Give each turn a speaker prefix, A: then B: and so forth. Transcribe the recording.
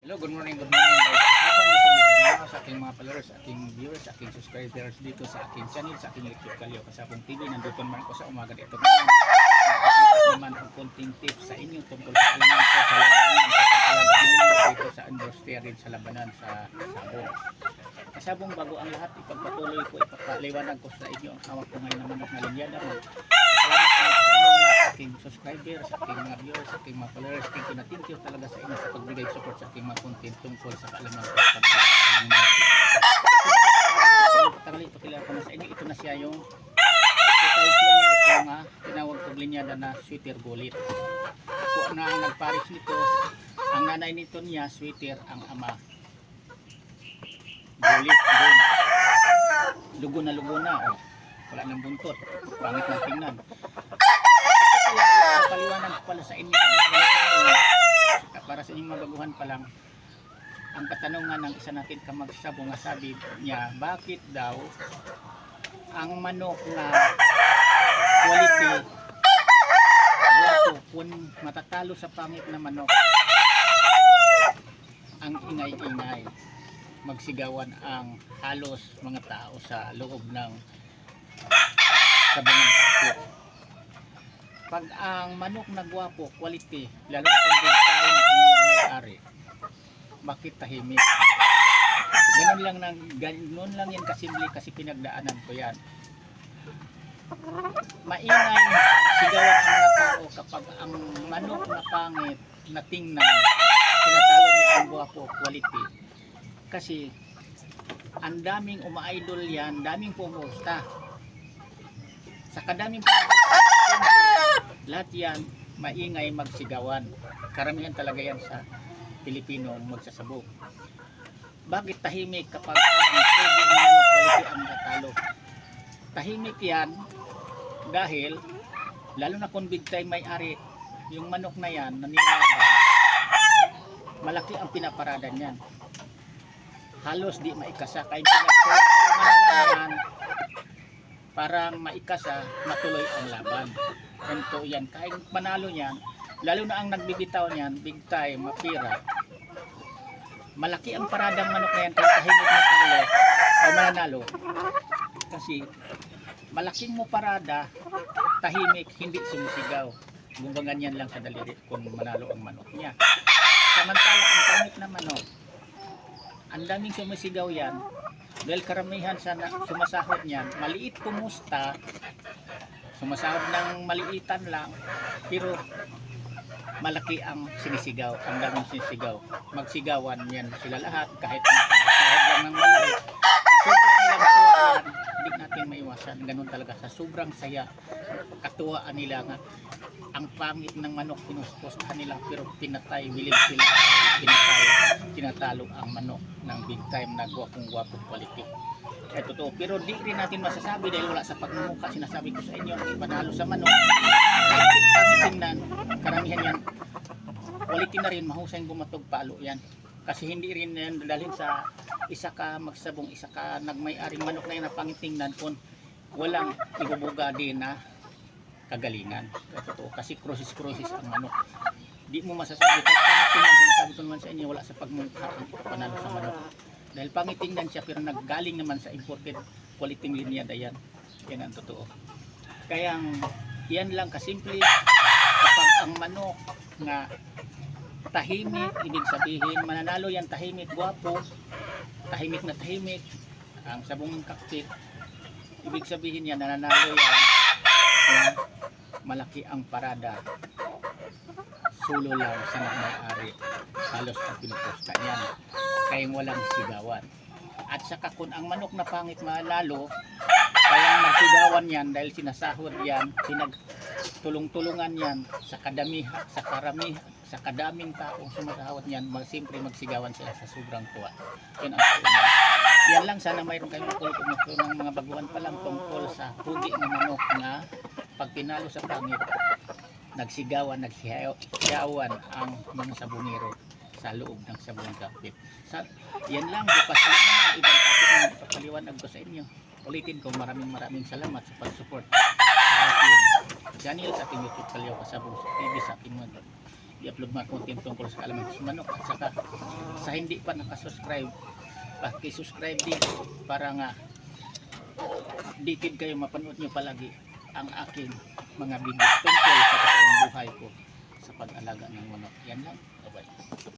A: Hello, good morning guys. Habang nasa sa aking mga followers, sa aking viewers, sa aking subscribers dito sa aking channel, sa aking YouTube Kalyo, Kasabong TV, nandito naman ako sa umaga dito. Naman ang konting tips sa inyo tungkol sa alaman ko sa labanan, sa pag-alaga dito sa industriya rin sa labanan sa Kasabong. Kasabong, bago ang lahat, ipagpatuloy ko, ipapaliwanag ko sa inyo ang hawak ko ngayon naman ng linyada mo. Salamat sa inyo sa aking subscribers, sa aking mga viewers, sa aking mga followers. Thank you talaga sa inyo sa pagbigay support sa aking mga content tungkol sa kaalaman ko sa pag-alaman. Pagkakali, pakilala ko na sa inyo, ito na siya yung sweater ko nga tinawag ko linyada na sweater bullet. Ako na ang nagparis nito, ang nanay nito niya sweater, ang ama bullet doon. Lugo na oh. Wala nang buntot, pangit na tingnan. Paliwanag pala sa inyo para sa inyong mabaguhan pa lang. Ang katanungan ng isa natin kamagsabong, sabi niya, bakit daw ang manok na quality wato kung matatalo sa pangit na manok, ang ingay-ingay, magsigawan ang halos mga tao sa loob ng sabungan takbo. Pag ang manok na gwapo, quality, lalo kung bigtayin ang may-ari, bakit tahimik? Ganun lang yan kasimple, kasi pinagdaanan ko yan. Maingay sigawan ang mga tao kapag ang manok na pangit na tingnan, tinatalo niya ang gwapo, quality. Kasi ang daming uma-idol yan, daming pumusta. Sa kadaming pumusta, lahat yan maingay magsigawan. Karamihan talaga yan sa Pilipino magsasabog. Bakit tahimik kapag ang pwede ng manok quality ang natalo? Tahimik yan dahil lalo na kung big time may-ari, yung manok na yan na nilalaban, malaki ang pinaparada niyan. Halos di maikasa, kahit pinagtulungan na lang yan, parang maikasa, matuloy ang laban. Ento yan, kahit manalo niyan, lalo na ang nagbibitaw niyan, big time, mapira, malaki ang paradang manok na yan kung tahimik na talo o mananalo. Kasi malaking mo parada, tahimik, hindi sumisigaw. Gumbagan yan lang sa daliri kung manalo ang manok niya. Samantala ang pangit na manok, ang daming sumisigaw yan dahil karamihan sa sumasahod niyan maliit kumusta, sumasahod ng maliitan lang, pero malaki ang sinisigaw, ang daming sinisigaw. Magsigawan yan sila lahat kahit nakasahod lang ng maliit. Sa sobrang nilang tuwaan, hindi natin maiwasan. Ganun talaga, sa sobrang saya, katuwaan nila nga ang pangit ng manok, pinuspostahan nila, pero pinatay, willing sila tinatalo ang manok ng big time na gwapong quality. Totoo, pero di rin natin masasabi dahil wala sa pagmumuka. Sinasabi ko sa inyo, ang panalo sa manok, kahit pangit tingnan, karamihan yan quality na rin, mahusay gumatog palo yan. Kasi hindi rin yan dalhin sa isa ka magsabong, isa ka nagmay-aring manok na yan na pangit tingnan kung walang ibubuga din na kagalingan. Totoo, kasi crosses ang manok. Di mo masasabi kahit pangitingnan, sinasabi ko naman sa inyo, wala sa pagmungka ang panalo sa manok. Dahil pangitingnan siya pero naggaling naman sa imported quality linyada yan. Yan ang totoo. Kaya yan lang kasimple, kapag ang manok na tahimik, ibig sabihin mananalo yan, tahimik, gwapo, tahimik na tahimik, ang sabong kaktit, ibig sabihin yan nananalo yan, yan malaki ang parada, sulo lang sa may-ari, halos ang pinuposta niyan, kaya walang sigawan. At saka kung ang manok na pangit malalo, kaya nagsigawan yan dahil sinasahod yan, tulong-tulungan yan sa sa kadaming taong sumasahod niyan, simpre magsigawan sila sa sobrang tuwa. Yan ang tuwa. Yan lang, sana mayroon kayong matulog ng mga baguhan pa lang tungkol sa pugi ng manok na pag pinalo sa pangit, nagsigawan, nagsiyawan ang mga sabungero sa loob ng sabong kapit. Yan lang, bukas lang na ibang topic na ipapaliwanag ko sa inyo. Ulitin ko, maraming salamat sa pag-support sa aking channel, sa aking YouTube Kalyo Kasabong TV, sa aking i-upload mga content tungkol sa kaalaman ko sa manok. At saka sa hindi pa nakasubscribe, paki-subscribe din para nga dikit kayo mapanood nyo palagi ang aking mga video tungkol sa totoong buhay ko sa pag-alaga ng manok. Yan lang. Bye-bye.